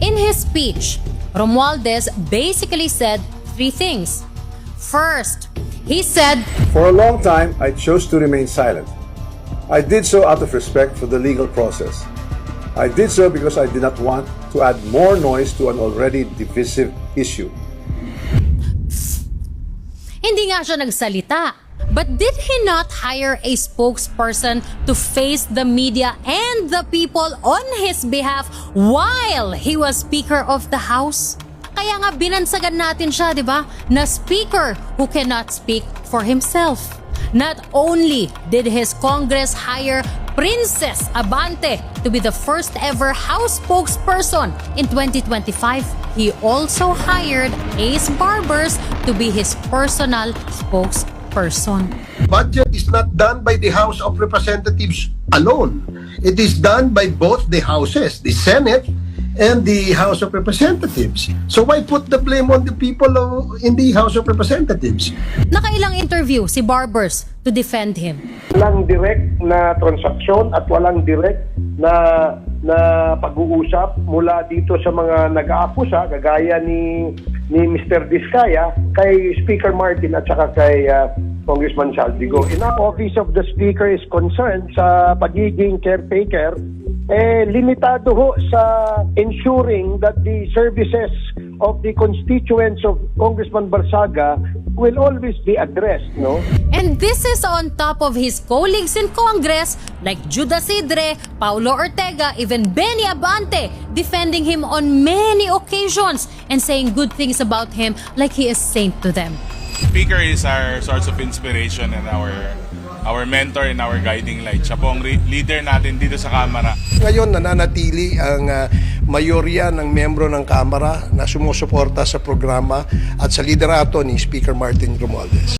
In his speech, Romualdez basically said three things. First, he said, For a long time, I chose to remain silent. I did so out of respect for the legal process. I did so because I did not want to add more noise to an already divisive issue. hindi nga siya nagsalita. But did he not hire a spokesperson to face the media and the people on his behalf while he was Speaker of the House? Kaya nga binansagan natin siya, di ba? Na speaker who cannot speak for himself. Not only did his Congress hire Princess Abante to be the first ever House spokesperson in 2025, he also hired Ace Barbers to be his personal spokesperson. Budget is not done by the House of Representatives alone. It is done by both the houses, the Senate and the House of Representatives. So why put the blame on the people in the House of Representatives? Nakailang interview si Barbers to defend him. Walang direct na transaksyon at walang direct na pag-uusap mula dito sa mga nag-aakusa kagaya ni Mr. Diskaya kay Speaker Martin at saka kay Congressman Saldigo. In the Office of the Speaker is concerned sa pagiging caretaker, limitado ho sa ensuring that the services of the constituents of Congressman Barsaga will always be addressed, no? And this is on top of his colleagues in Congress like Judas Idre, Paulo Ortega, even Benny Abante defending him on many occasions and saying good things about him like he is saint to them. Speaker is our source of inspiration and our mentor and our guiding light. Siya po ang leader natin dito sa Kamara. Ngayon nananatili ang mayorya ng membro ng Kamara na sumusuporta sa programa at sa liderato ni Speaker Martin Romualdez.